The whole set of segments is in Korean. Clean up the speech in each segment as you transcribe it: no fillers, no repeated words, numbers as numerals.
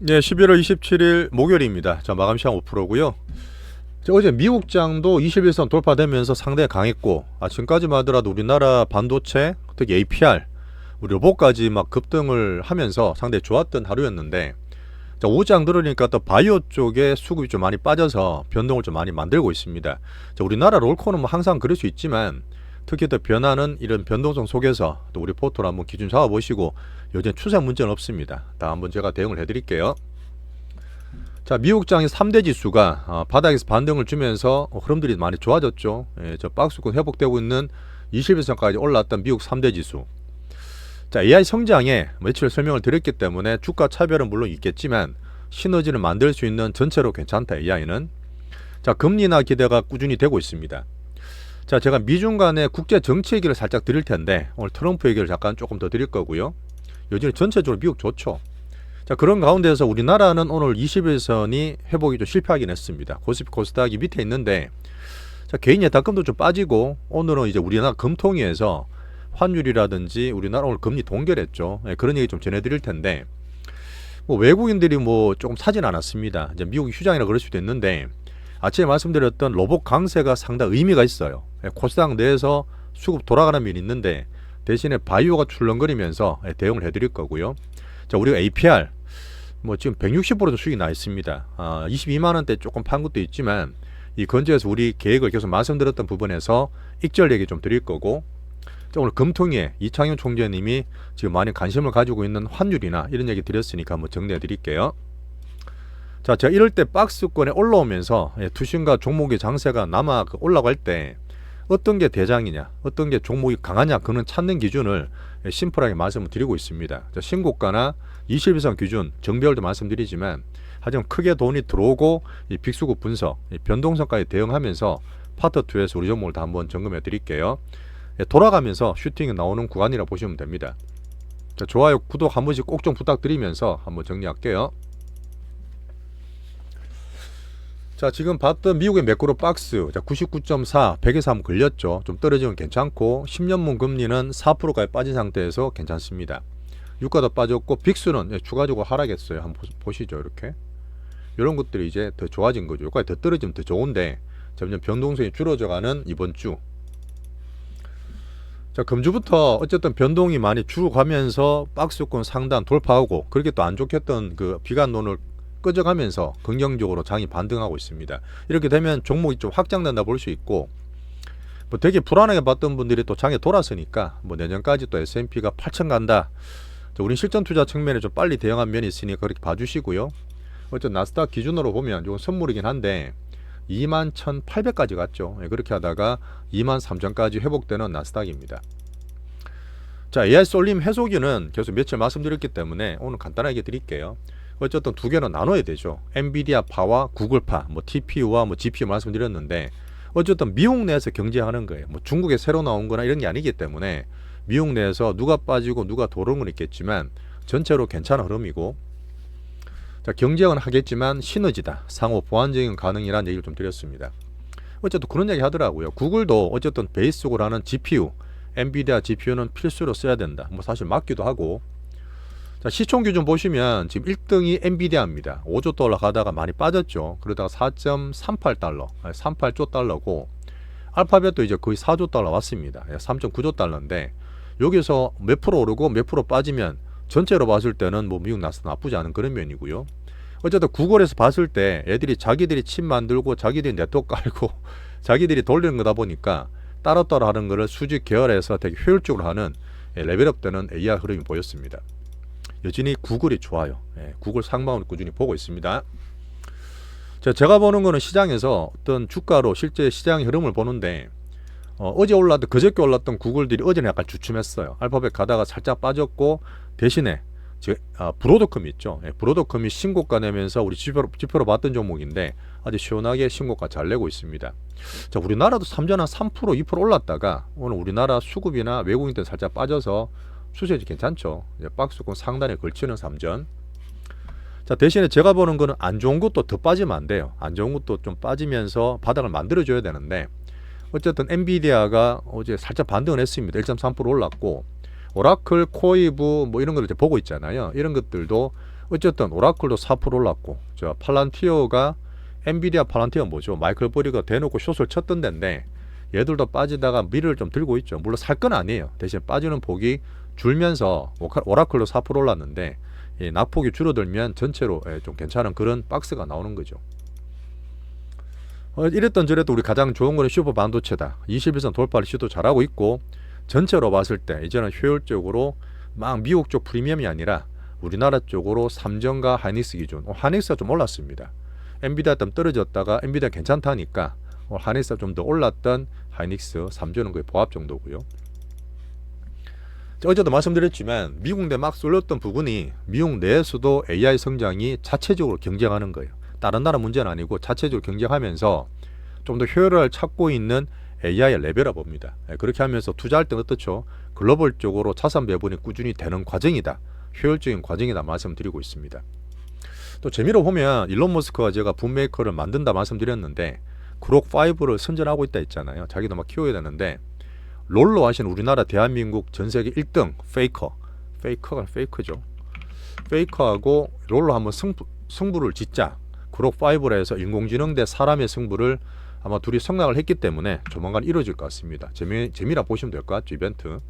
네, 11월 27일 목요일입니다. 자, 마감 시간 5%고요. 어제 미국장도 21선 돌파되면서 상당히 강했고, 지금까지만 하더라도 우리나라 반도체, 특히 APR, 우리 로봇까지 막 급등을 하면서 상당히 좋았던 하루였는데, 자, 오장 들으니까 또 바이오 쪽에 수급이 좀 많이 빠져서 변동을 좀 많이 만들고 있습니다. 자, 우리나라 롤코는 뭐 항상 그럴 수 있지만, 특히 더 변하는 이런 변동성 속에서 또 우리 포토를 한번 기준 잡아보시고, 요즘 추세 문제는 없습니다. 다 한번 제가 대응을 해드릴게요. 자, 미국장의 3대 지수가 바닥에서 반등을 주면서 흐름들이 많이 좋아졌죠. 예, 저 박스권 회복되고 있는 21선까지 올라왔던 미국 3대 지수. 자, AI 성장에 며칠 설명을 드렸기 때문에 주가 차별은 물론 있겠지만 시너지를 만들 수 있는 전체로 괜찮다, AI는. 자, 금리나 기대가 꾸준히 되고 있습니다. 자, 제가 미중 간의 국제 정치 얘기를 살짝 드릴 텐데 오늘 트럼프 얘기를 잠깐 조금 더 드릴 거고요. 요즘 전체적으로 미국 좋죠. 자, 그런 가운데서 우리나라는 오늘 21선이 회복이 좀 실패하긴 했습니다. 코스피 코스닥이 밑에 있는데, 자, 개인 예탁금도 좀 빠지고, 오늘은 이제 우리나라 금통위에서 환율이라든지 우리나라 오늘 금리 동결했죠. 예, 그런 얘기 좀 전해드릴 텐데, 뭐 외국인들이 뭐 조금 사진 않았습니다. 이제 미국이 휴장이라 그럴 수도 있는데, 아침에 말씀드렸던 로봇 강세가 상당히 의미가 있어요. 예, 코스닥 내에서 수급 돌아가는 면이 있는데, 대신에 바이오가 출렁거리면서 대응을 해드릴 거고요. 자, 우리가 APR 뭐 지금 160% 수익이 나 있습니다. 22만 원대 조금 판 것도 있지만 이 건조에서 우리 계획을 계속 말씀드렸던 부분에서 익절 얘기 좀 드릴 거고, 자, 오늘 금통위에 이창용 총재님이 지금 많이 관심을 가지고 있는 환율이나 이런 얘기 드렸으니까 한번 정리해 드릴게요. 자, 제가 이럴 때 박스권에 올라오면서 투신과 종목의 장세가 남아 올라갈 때 어떤 게 대장이냐, 어떤 게 종목이 강하냐, 그는 찾는 기준을 심플하게 말씀을 드리고 있습니다. 자, 신고가나 21선 기준 정배열도 말씀드리지만, 하지만 크게 돈이 들어오고 이 빅수급 분석, 이 변동성까지 대응하면서 파트 2에서 우리 종목을 다 한번 점검해 드릴게요. 돌아가면서 슈팅이 나오는 구간이라 보시면 됩니다. 자, 좋아요, 구독 한 번씩 꼭 좀 부탁드리면서 한번 정리할게요. 자, 지금 봤던 미국의 매크로 박스, 자, 99.4, 100에서 한번 걸렸죠. 좀 떨어지면 괜찮고, 10년물 금리는 4%까지 빠진 상태에서 괜찮습니다. 유가도 빠졌고, 빅스는 추가적으로 하락했어요. 한번 보시죠. 이렇게 이런 것들이 이제 더 좋아진 거죠. 유가가 더 떨어지면 더 좋은데 점점 변동성이 줄어져가는 이번 주. 자, 금주부터 어쨌든 변동이 많이 줄어가면서 박스권 상단 돌파하고, 그렇게 또 안 좋겠던 그 비관론을 끄져가면서 긍정적으로 장이 반등하고 있습니다. 이렇게 되면 종목이 좀 확장된다 볼 수 있고, 뭐 되게 불안하게 봤던 분들이 또 장에 돌았으니까 뭐 내년까지 또 S&P가 8천 간다. 우린 실전 투자 측면에 좀 빨리 대응한 면이 있으니까 그렇게 봐주시고요. 어쨌든 나스닥 기준으로 보면 이건 선물이긴 한데 21,800까지 갔죠. 그렇게 하다가 23,000까지 회복되는 나스닥입니다. 자, AI 쏠림 해소기는 계속 며칠 말씀드렸기 때문에 오늘 간단하게 드릴게요. 어쨌든 두 개는 나눠야 되죠. 엔비디아파와 구글파, 뭐 TPU와 뭐 GPU 말씀드렸는데, 어쨌든 미국 내에서 경쟁하는 거예요. 뭐 중국에 새로 나온 거나 이런 게 아니기 때문에 미국 내에서 누가 빠지고 누가 도는 건 있겠지만 전체로 괜찮은 흐름이고, 자, 경쟁은 하겠지만 시너지다, 상호 보완적인 가능이라는 얘기를 좀 드렸습니다. 어쨌든 그런 얘기 하더라고요. 구글도 어쨌든 베이스적으로 하는 GPU, 엔비디아 GPU는 필수로 써야 된다. 뭐 사실 맞기도 하고. 자, 시총 기준 보시면 지금 1등이 엔비디아입니다. 5조 달러 가다가 많이 빠졌죠. 그러다가 4.38달러, 38조 달러고, 알파벳도 이제 거의 4조 달러 왔습니다. 3.9조 달러인데 여기서 몇 프로 오르고 몇 프로 빠지면 전체로 봤을 때는 뭐 미국 나스닥 나쁘지 않은 그런 면이고요. 어쨌든 구글에서 봤을 때 애들이 자기들이 칩 만들고 자기들이 네트워크 깔고 자기들이 돌리는 거다 보니까 따로따로 하는 거를 수직 계열에서 되게 효율적으로 하는 레벨업 되는 AI 흐름이 보였습니다. 여전히 구글이 좋아요. 구글 상방을 꾸준히 보고 있습니다. 자, 제가 보는 거는 시장에서 어떤 주가로 실제 시장의 흐름을 보는데, 어제 올랐던, 그저께 올랐던 구글들이 어제는 약간 주춤했어요. 알파벳 가다가 살짝 빠졌고, 대신에 브로드컴이 있죠. 브로드컴이 신고가 내면서 우리 지표로 봤던 종목인데 아주 시원하게 신고가 잘 내고 있습니다. 자, 우리나라도 3전 한 3%, 2% 올랐다가 오늘 우리나라 수급이나 외국인들 살짝 빠져서 추세지 괜찮죠. 박스권 상단에 걸치는 3전. 자, 대신에 제가 보는 거는 안 좋은 것도 더 빠지면 안 돼요. 안 좋은 것도 좀 빠지면서 바닥을 만들어줘야 되는데, 어쨌든 엔비디아가 어제 살짝 반등을 했습니다. 1.3% 올랐고, 오라클, 코이브 뭐 이런 걸 이제 보고 있잖아요. 이런 것들도 어쨌든 오라클도 4% 올랐고, 저 팔란티어가 엔비디아 팔란티어 뭐죠? 마이클 버리가 대놓고 숏을 쳤던 데인데 얘들도 빠지다가 미를 좀 들고 있죠. 물론 살 건 아니에요. 대신 빠지는 폭이 줄면서 오라클도 4% 올랐는데 이 낙폭이 줄어들면 전체로 좀 괜찮은 그런 박스가 나오는 거죠. 이랬던 저랬던 우리 가장 좋은 거는 슈퍼 반도체다. 21선 돌파를 시도 잘하고 있고, 전체로 봤을 때 이제는 효율적으로 막 미국 쪽 프리미엄이 아니라 우리나라 쪽으로 삼성과 하이닉스 기준, 하이닉스가 좀 올랐습니다. 엔비디아 좀 떨어졌다가 엔비디아 괜찮다니까 하이닉스가 좀 더 올랐던 하이닉스 3조는 거의 보합 정도고요. 어제도 말씀드렸지만 미국 내 막 쏠렸던 부분이 미국 내에서도 AI 성장이 자체적으로 경쟁하는 거예요. 다른 나라 문제는 아니고 자체적으로 경쟁하면서 좀 더 효율을 찾고 있는 AI의 레벨업입니다. 그렇게 하면서 투자할 때는 어떻죠? 글로벌적으로 자산 배분이 꾸준히 되는 과정이다. 효율적인 과정이다 말씀드리고 있습니다. 또 재미로 보면 일론 머스크가 제가 붐메이커를 만든다 말씀드렸는데 그록5를 선전하고 있다 했잖아요. 자기도 막 키워야 되는데 롤로 하신 우리나라 대한민국 전세계 1등 페이커가 페이크죠. 페이커하고 롤로 한번 승부를 짓자. 그록5로 해서 인공지능 대 사람의 승부를 아마 둘이 성공을 했기 때문에 조만간 이루어질 것 같습니다. 재미라 보시면 될 것 같죠, 이벤트.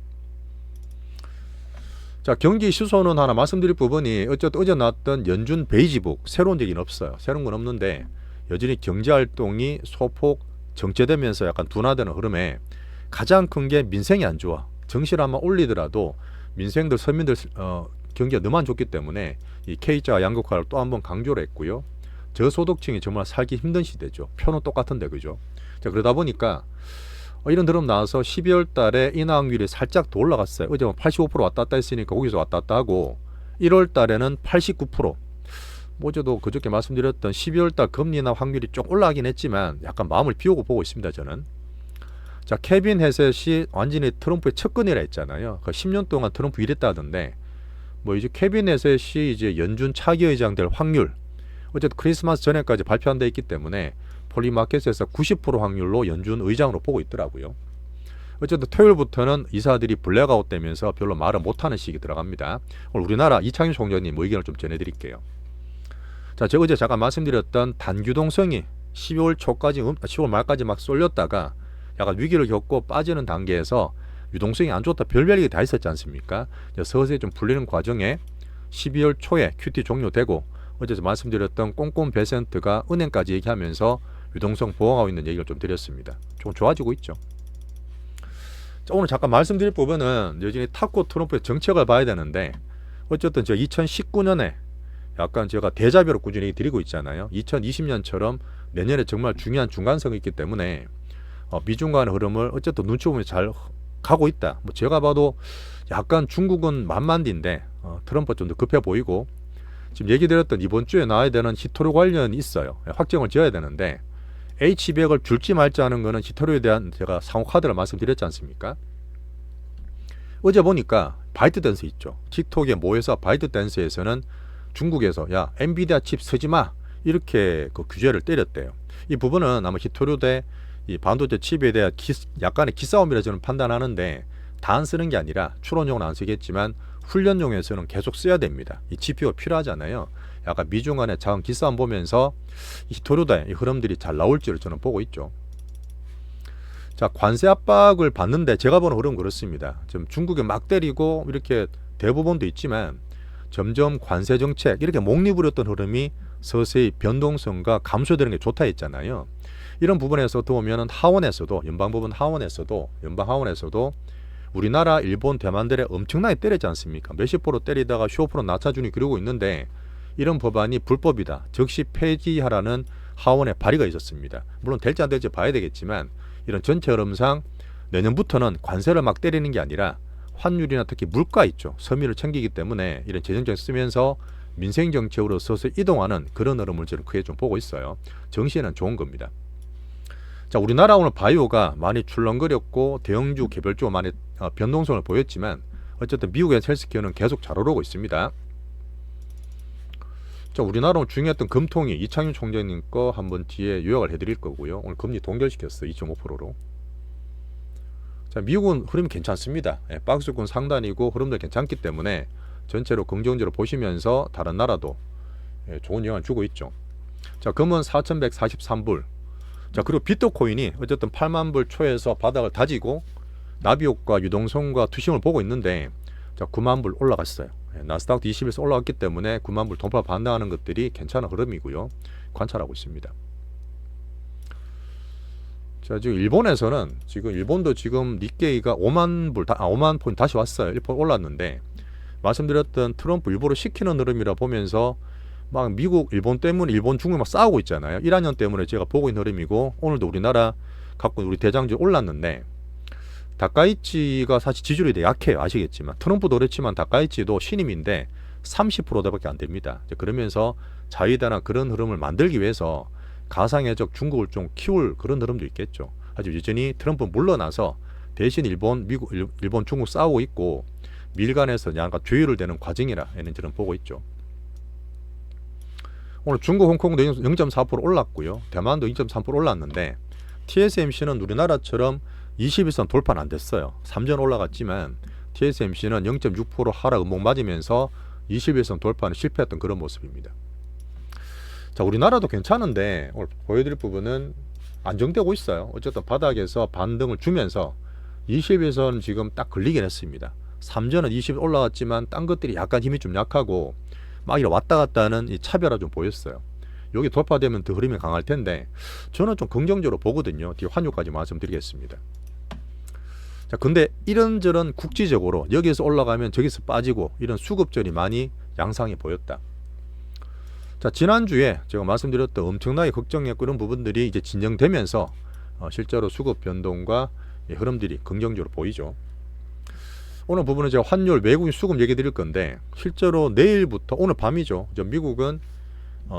자, 경기 시소는 하나 말씀드릴 부분이 어쨌든 어제 나왔던 연준 베이지북 새로운 얘기는 없어요. 새로운 건 없는데 여전히 경제활동이 소폭 정체되면서 약간 둔화되는 흐름에 가장 큰 게 민생이 안 좋아. 정시를 한번 올리더라도 민생들 서민들 경기가 너무 안 좋기 때문에 이 K자 양극화를 또 한번 강조를 했고요. 저소득층이 정말 살기 힘든 시대죠. 표는 똑같은데 그죠? 자, 그러다 보니까 이런 드럼 나와서 12월 달에 인하 확률이 살짝 더 올라갔어요. 어제 85% 왔다 갔다 했으니까 거기서 왔다 갔다 하고 1월 달에는 89%. 어제도 그저께 말씀드렸던 12월 달 금리 인하 확률이 좀 올라가긴 했지만 약간 마음을 비우고 보고 있습니다, 저는. 자, 케빈 헤셋이 완전히 트럼프의 척근이라 했잖아요. 10년 동안 트럼프 이랬다 하던데 뭐 이제 케빈 헤셋이 이제 연준 차기 의장 될 확률 어쨌든 크리스마스 전에까지 발표한 데 있기 때문에 폴리마켓에서 90% 확률로 연준 의장으로 보고 있더라고요. 어쨌든 토요일부터는 이사들이 블랙아웃 되면서 별로 말을 못하는 시기 들어갑니다. 오늘 우리나라 이창윤 총장님 의견을 좀 전해드릴게요. 자, 제가 어제 잠깐 말씀드렸던 단규동성이 10월 말까지 막 쏠렸다가 약간 위기를 겪고 빠지는 단계에서 유동성이 안 좋다 별별 얘기 다 있었지 않습니까? 서서히 좀 풀리는 과정에 12월 초에 QT 종료되고 어제서 말씀드렸던 꼼꼼 베센트가 은행까지 얘기하면서 유동성 보강하고 있는 얘기를 좀 드렸습니다. 조금 좋아지고 있죠. 자, 오늘 잠깐 말씀드릴 부분은 여전히 탁구 트럼프의 정책을 봐야 되는데 어쨌든 제가 2019년에 약간 제가 대자뷰로 꾸준히 드리고 있잖아요. 2020년처럼 내년에 정말 중요한 중간성이 있기 때문에 미중 간의 흐름을 어쨌든 눈치 보면서 잘 가고 있다. 뭐 제가 봐도 약간 중국은 만만디인데 트럼프 좀 더 급해 보이고 지금 얘기 드렸던 이번 주에 나와야 되는 히토류 관련이 있어요. 확정을 지어야 되는데 H200을 줄지 말지 하는 거는 히토류에 대한 제가 상호 카드를 말씀드렸지 않습니까? 어제 보니까 바이트댄스 있죠. 틱톡의 모회사 바이트댄스에서는 중국에서 야 엔비디아 칩 쓰지 마 이렇게 그 규제를 때렸대요. 이 부분은 아마 히토류 대 이 반도체 칩에 대한 약간의 기싸움이라 저는 판단하는데 다 안 쓰는 게 아니라 추론용은 안 쓰겠지만 훈련용에서는 계속 써야 됩니다. 이 GPU가 필요하잖아요. 약간 미중 간의 작은 기싸움 보면서 히토류다의 이 흐름들이 잘 나올지를 저는 보고 있죠. 자, 관세 압박을 받는데 제가 보는 흐름은 그렇습니다. 지금 중국에 막 때리고 이렇게 대부분도 있지만 점점 관세 정책 이렇게 목리 부렸던 흐름이 서서히 변동성과 감소되는 게 좋다 했잖아요. 이런 부분에서 보면은 하원에서도 연방 하원에서도 우리나라, 일본, 대만들에 엄청나게 때리지 않습니까? 몇십 프로 때리다가 15% 낮춰주니 그러고 있는데 이런 법안이 불법이다. 즉시 폐지하라는 하원의 발의가 있었습니다. 물론 될지 안 될지 봐야 되겠지만 이런 전체 흐름상 내년부터는 관세를 막 때리는 게 아니라 환율이나 특히 물가 있죠. 섬유를 챙기기 때문에 이런 재정정 쓰면서 민생정책으로 서서 이동하는 그런 흐름을 저는 크게 좀 보고 있어요. 정시에는 좋은 겁니다. 자, 우리나라 오늘 바이오가 많이 출렁거렸고 대형주 개별주가 많이 변동성을 보였지만 어쨌든 미국의 헬스케어는 계속 잘 오르고 있습니다. 자, 우리나라 오늘 중요했던 금통위 이창윤 총장님 거 한번 뒤에 요약을 해드릴 거고요. 오늘 금리 동결시켰어요. 2.5%로. 자, 미국은 흐름이 괜찮습니다. 박스권 상단이고 흐름도 괜찮기 때문에 전체로 긍정적으로 보시면서 다른 나라도 좋은 영향을 주고 있죠. 자, 금은 4,143불. 자, 그리고 비트코인이 어쨌든 8만 불 초에서 바닥을 다지고 나비효과, 유동성과 투심을 보고 있는데, 자, 9만 불 올라갔어요. 나스닥 20에서 올라왔기 때문에 9만 불 돌파 반등하는 것들이 괜찮은 흐름이고요. 관찰하고 있습니다. 자, 지금 일본에서는 일본도 지금 니케이가 5만 포인트 다시 왔어요. 1% 올랐는데, 말씀드렸던 트럼프 일부러 시키는 흐름이라 보면서 막 미국, 일본 때문에 일본, 중국 막 싸우고 있잖아요. 이란년 때문에 제가 보고 있는 흐름이고, 오늘도 우리나라 갖고 우리 대장주 올랐는데, 다카이치가 사실 지지율이 되게 약해요. 아시겠지만 트럼프도 그렇지만 다카이치도 신임인데 30%대밖에 안 됩니다. 그러면서 자위대나 그런 흐름을 만들기 위해서 가상의적 중국을 좀 키울 그런 흐름도 있겠죠. 하지만 여전히 트럼프 물러나서 대신 일본, 미국, 일본, 중국 싸우고 있고 밀간에서 약간 조율을 되는 과정이라 저는 보고 있죠. 오늘 중국, 홍콩도 0.4% 올랐고요. 대만도 2.3% 올랐는데 TSMC는 우리나라처럼 21선 돌파는 안 됐어요. 3전 올라갔지만 TSMC는 0.6% 하락 음봉 맞으면서 21선 돌파는 실패했던 그런 모습입니다. 자, 우리나라도 괜찮은데 오늘 보여드릴 부분은 안정되고 있어요. 어쨌든 바닥에서 반등을 주면서 21선 지금 딱 걸리긴 했습니다. 3전은 20 올라갔지만 딴 것들이 약간 힘이 좀 약하고 막 이렇게 왔다 갔다 하는 이 차별화 좀 보였어요. 여기 돌파되면 더 흐름이 강할 텐데 저는 좀 긍정적으로 보거든요. 뒤에 환율까지 말씀드리겠습니다. 자, 근데 이런저런 국지적으로 여기서 올라가면 저기서 빠지고 이런 수급전이 많이 양상이 보였다. 자, 지난주에 제가 말씀드렸던 엄청나게 걱정했고 그런 부분들이 이제 진정되면서 실제로 수급 변동과 흐름들이 긍정적으로 보이죠. 오늘 부분은 제가 환율, 외국인 수급 얘기 드릴 건데 실제로 내일부터 오늘 밤이죠. 미국은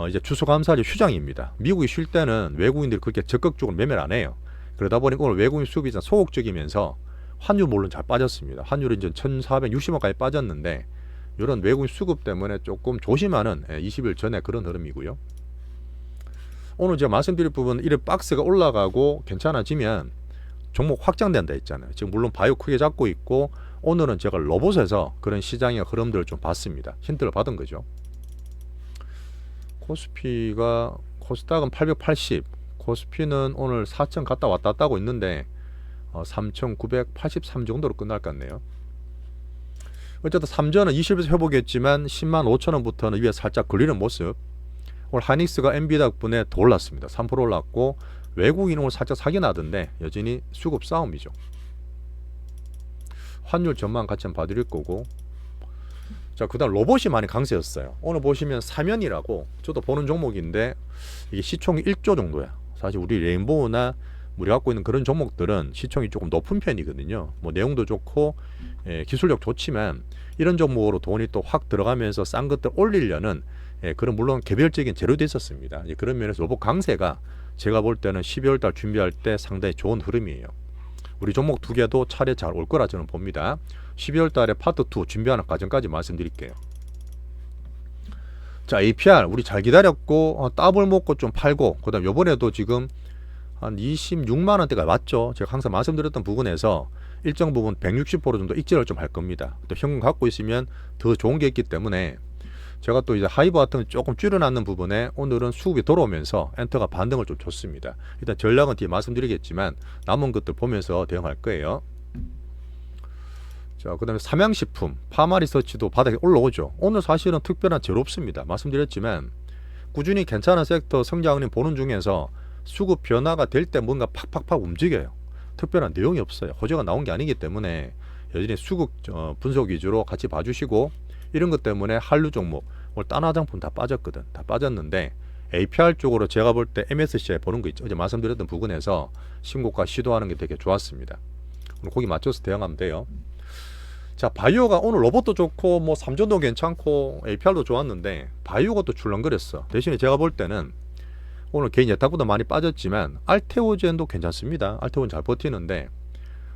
이제 추수감사절 휴장입니다. 미국이 쉴 때는 외국인들이 그렇게 적극적으로 매매를 안 해요. 그러다 보니까 오늘 외국인 수급이 소극적이면서 환율 물론 잘 빠졌습니다. 환율이 이제 1460원까지 빠졌는데 이런 외국인 수급 때문에 조금 조심하는 20일 전에 그런 흐름이고요. 오늘 제가 말씀드릴 부분은 이런 박스가 올라가고 괜찮아지면 종목 확장된다 했잖아요. 지금 물론 바이오 크게 잡고 있고 오늘은 제가 로봇에서 그런 시장의 흐름들을 좀 봤습니다. 힌트를 받은 거죠. 코스닥은 880, 코스피는 오늘 4,000 갔다 왔다 하고 있는데 3,983 정도로 끝날 것 같네요. 어쨌든 3전은 20에서 회복했지만 10만 5천원부터는 위에 살짝 걸리는 모습. 오늘 하이닉스가 엔비 덕분에 더 올랐습니다. 3% 올랐고 외국인 오늘 살짝 사기 나던데 여전히 수급 싸움이죠. 환율 전망 같이 한번 봐드릴 거고. 자, 그 다음 로봇이 많이 강세였어요. 오늘 보시면 사면이라고 저도 보는 종목인데 이게 시총이 1조 정도야. 사실 우리 레인보우나 우리 갖고 있는 그런 종목들은 시총이 조금 높은 편이거든요. 뭐 내용도 좋고 기술력 좋지만 이런 종목으로 돈이 또 확 들어가면서 싼 것들 올리려는 그런 물론 개별적인 재료도 있었습니다. 그런 면에서 로봇 강세가 제가 볼 때는 12월 달 준비할 때 상당히 좋은 흐름이에요. 우리 종목 두 개도 차례 잘 올 거라 저는 봅니다. 12월 달에 파트 2 준비하는 과정까지 말씀드릴게요. 자, APR 우리 잘 기다렸고 더블 먹고 좀 팔고 그다음 요번에도 지금 한 26만 원대가 왔죠. 제가 항상 말씀드렸던 부분에서 일정 부분 160% 정도 익절을 좀 할 겁니다. 또 현금 갖고 있으면 더 좋은 게 있기 때문에 제가 또 이제 하이브 같은 거 조금 줄여놨는 부분에 오늘은 수급이 돌아오면서 엔터가 반등을 좀 줬습니다. 일단 전략은 뒤에 말씀드리겠지만 남은 것들 보면서 대응할 거예요. 자, 그 다음에 삼양식품, 파마리서치도 바닥에 올라오죠. 오늘 사실은 특별한 재료 없습니다. 말씀드렸지만 꾸준히 괜찮은 섹터 성장을 보는 중에서 수급 변화가 될 때 뭔가 팍팍팍 움직여요. 특별한 내용이 없어요. 호재가 나온 게 아니기 때문에 여전히 수급 분석 위주로 같이 봐주시고 이런 것 때문에 한류 종목 오늘 딴 화장품 다 빠졌거든. 다 빠졌는데 APR 쪽으로 제가 볼 때 MSCI 보는 거 있죠. 어제 말씀드렸던 부분에서 신고가 시도하는 게 되게 좋았습니다. 오늘 거기 맞춰서 대응하면 돼요. 자, 바이오가 오늘 로봇도 좋고 뭐 삼전도 괜찮고 APR도 좋았는데 바이오가 또 출렁거렸어. 대신에 제가 볼 때는 오늘 개인 예탁보다 많이 빠졌지만 알테오젠도 괜찮습니다. 알테오젠 잘 버티는데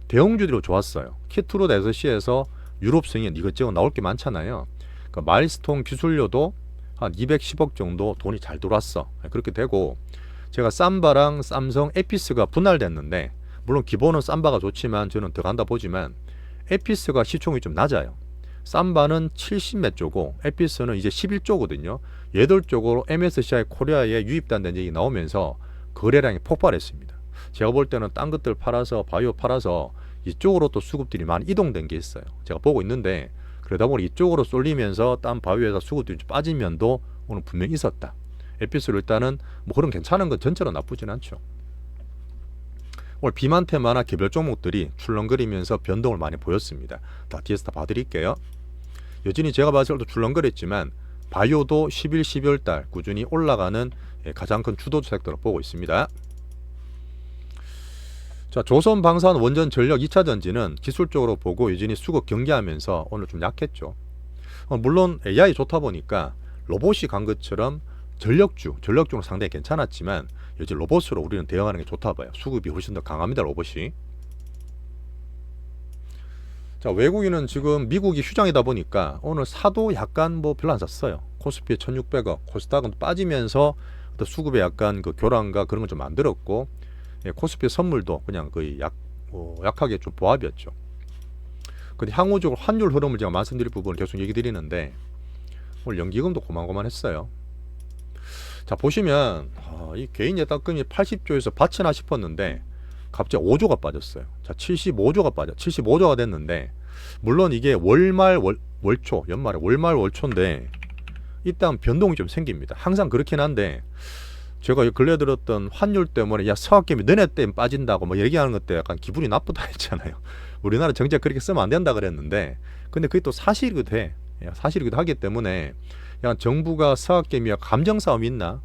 대형주들이 좋았어요. 키트로 6시에서 유럽 승인 이것저것 나올 게 많잖아요. 그러니까 마일스톤 기술료도 한 210억 정도 돈이 잘 들어왔어. 그렇게 되고 제가 삼바랑 삼성 에피스가 분할됐는데 물론 기본은 삼바가 좋지만 저는 더 간다 보지만 에피스가 시총이 좀 낮아요. 삼바는 70몇 조고 에피스는 이제 11조거든요. 얘들 쪽으로 MSCI 코리아에 유입된다는 얘기 나오면서 거래량이 폭발했습니다. 제가 볼 때는 딴 것들 팔아서 바이오 팔아서 이쪽으로 또 수급들이 많이 이동된 게 있어요. 제가 보고 있는데 그러다 보니 이쪽으로 쏠리면서 딴 바이오에서 수급들이 빠진 면도 오늘 분명히 있었다. 에피스로 일단은 뭐 그런 괜찮은 건 전체로 나쁘진 않죠. 오늘 비만 테마나 개별 종목들이 출렁거리면서 변동을 많이 보였습니다. 다 뒤에서 다 봐드릴게요. 여전히 제가 봤을 때도 출렁거렸지만 바이오도 11, 12월 달 꾸준히 올라가는 가장 큰 주도 섹터로 보고 있습니다. 자, 조선방산 원전 전력 2차 전지는 기술적으로 보고 여전히 수급 경계하면서 오늘 좀 약했죠. 물론 AI 좋다 보니까 로봇이 간 것처럼 전력주는 상당히 괜찮았지만 여전히 로봇으로 우리는 대응하는 게 좋다 봐요. 수급이 훨씬 더 강합니다, 로봇이. 자, 외국인은 지금 미국이 휴장이다 보니까 오늘 사도 약간 뭐 별로 안 샀어요. 코스피 1600억, 코스닥은 빠지면서 수급에 약간 그 교란과 그런 걸 좀 만들었고, 코스피 선물도 그냥 거의 약하게 좀 보합이었죠. 근데 향후적으로 환율 흐름을 제가 말씀드릴 부분을 계속 얘기 드리는데 오늘 연기금도 고만고만했어요. 자, 보시면 이 개인 예탁금이 80조에서 받치나 싶었는데 갑자기 5조가 빠졌어요. 자, 75조가 빠져 75조가 됐는데 물론 이게 월초 연말에 월말 월초인데 일단 변동이 좀 생깁니다. 항상 그렇긴 한데 제가 근래 들었던 환율 때문에 야 서학개미 너네 때문에 빠진다고 뭐 얘기하는 것 때 약간 기분이 나쁘다 했잖아요. 우리나라 정책 그렇게 쓰면 안 된다 그랬는데 근데 그게 또 사실이기도 해. 사실이기도 하기 때문에 야 정부가 서학개미와 감정 싸움이 있나?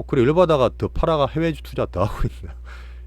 그래 열받아가 더 팔아가 해외 투자 더 하고 있나?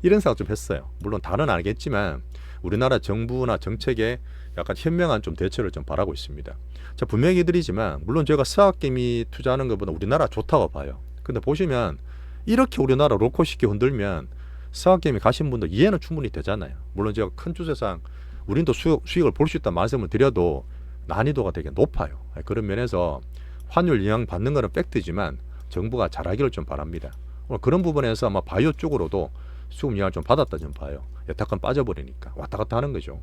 이런 생각 좀 했어요. 물론 다는 알겠지만 우리나라 정부나 정책에 약간 현명한 좀 대처를 좀 바라고 있습니다. 자, 분명히 드리지만 물론 제가 서학개미 투자하는 것보다 우리나라 좋다고 봐요. 근데 보시면 이렇게 우리나라 로코 쉽게 흔들면 서학개미 가신 분도 이해는 충분히 되잖아요. 물론 제가 큰 추세상 우린 또 수익을 볼 수 있다는 말씀을 드려도 난이도가 되게 높아요. 그런 면에서 환율 영향 받는 것은 팩트지만 정부가 잘하기를 좀 바랍니다. 그런 부분에서 아마 바이오 쪽으로도 수급 영향을 좀 받았다 좀 봐요. 예탁금 빠져버리니까 왔다 갔다 하는 거죠.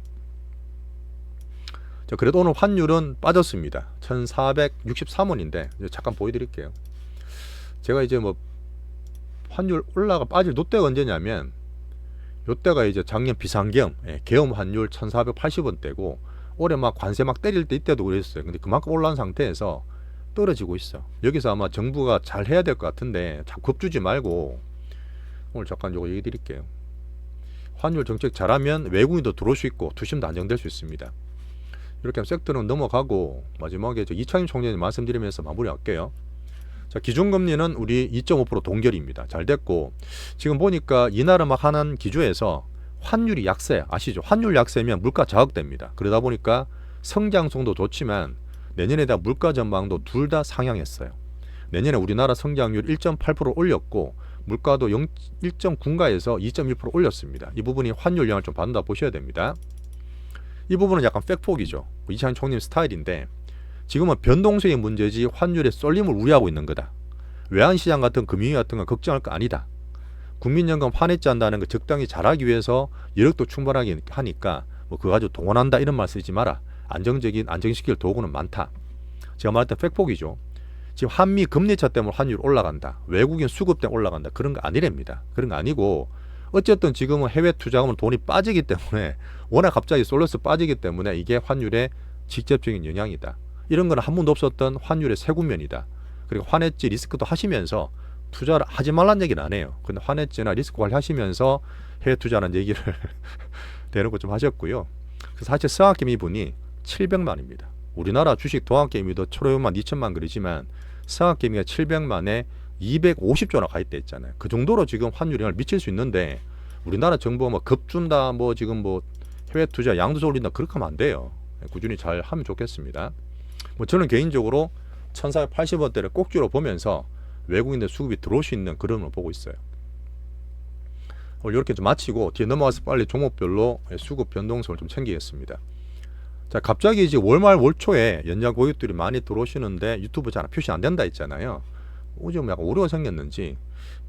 자, 그래도 오늘 환율은 빠졌습니다. 1463원인데 잠깐 보여드릴게요. 제가 이제 뭐 환율 빠질 노때가 언제냐면 요때가 이제 작년 비상계엄 계엄 환율 1480원대고 올해 막 관세 막 때릴 때 이때도 그랬어요. 근데 그만큼 올라온 상태에서 떨어지고 있어. 여기서 아마 정부가 잘 해야 될 것 같은데 자꾸 겁주지 말고 오늘 잠깐 요거 얘기 드릴게요. 환율 정책 잘하면 외국인도 들어올 수 있고 투심도 안정될 수 있습니다. 이렇게 하면 섹터는 넘어가고 마지막에 이창임 총장님 말씀드리면서 마무리할게요. 자, 기준금리는 우리 2.5% 동결입니다. 잘 됐고 지금 보니까 이날은 막 하는 기조에서 환율이 약세 아시죠? 환율 약세면 물가 자극됩니다. 그러다 보니까 성장성도 좋지만 내년에 대한 물가 전망도 둘 다 상향했어요. 내년에 우리나라 성장률 1.8% 올렸고 물가도 1.9가에서 2.1% 올렸습니다. 이 부분이 환율 영향을 좀 받는다 보셔야 됩니다. 이 부분은 약간 팩폭이죠. 이창현 총님 스타일인데 지금은 변동성의 문제지 환율의 쏠림을 우려하고 있는 거다. 외환시장 같은 금융위 같은 건 걱정할 거 아니다. 국민연금 환해지 한다는 거 적당히 잘하기 위해서 여력도 충분하게 하니까 뭐 그거 가지고 동원한다 이런 말 쓰지 마라. 안정시킬 도구는 많다. 제가 말했던 팩폭이죠. 지금 한미 금리차 때문에 환율 올라간다. 외국인 수급 때문에 올라간다. 그런 거 아니랍니다. 그런 거 아니고 어쨌든 지금은 해외 투자금은 돈이 빠지기 때문에 워낙 갑자기 쏠려서 빠지기 때문에 이게 환율에 직접적인 영향이다. 이런 건 한 번도 없었던 환율의 새 국면이다. 그리고 환해지 리스크도 하시면서 투자를 하지 말란 얘기는 안 해요. 근데 환해지나 리스크 관리하시면서 해외 투자하는 얘기를 대놓고 좀 하셨고요. 그래서 사실 서학개미 분이 700만입니다. 우리나라 주식 동학개미도 초로만 2천만 그러지만 서학개미가 700만에 250조나 가 있다 했잖아요. 그 정도로 지금 환율 영향을 미칠 수 있는데 우리나라 정부가 뭐 급준다 뭐 지금 뭐 해외 투자 양도세 올린다 그렇게 하면 안 돼요. 꾸준히 잘 하면 좋겠습니다. 뭐 저는 개인적으로 1480원대를 꼭지로 보면서 외국인들 수급이 들어올 수 있는 그런 걸 보고 있어요. 이렇게 좀 마치고 뒤에 넘어가서 빨리 종목별로 수급 변동성을 좀 챙기겠습니다. 자, 갑자기 이제 월말 월초에 연장 고객들이 많이 들어오시는데 유튜브 잘 표시 안 된다 했잖아요. 좀 약간 오류가 생겼는지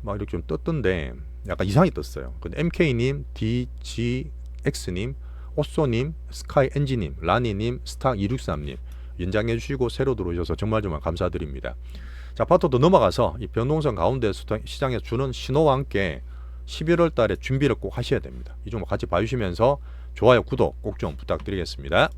막 이렇게 좀 떴던데 약간 이상이 떴어요. 근데 MK님, DGX님, 오쏘님, 스카이엔지님, 라니님, 스타263님 연장해 주시고 새로 들어오셔서 정말 감사드립니다. 자, 파토도 넘어가서 이 변동성 가운데 시장에 주는 신호와 함께 11월 달에 준비를 꼭 하셔야 됩니다. 이 종목 같이 봐주시면서 좋아요, 구독 꼭 좀 부탁드리겠습니다.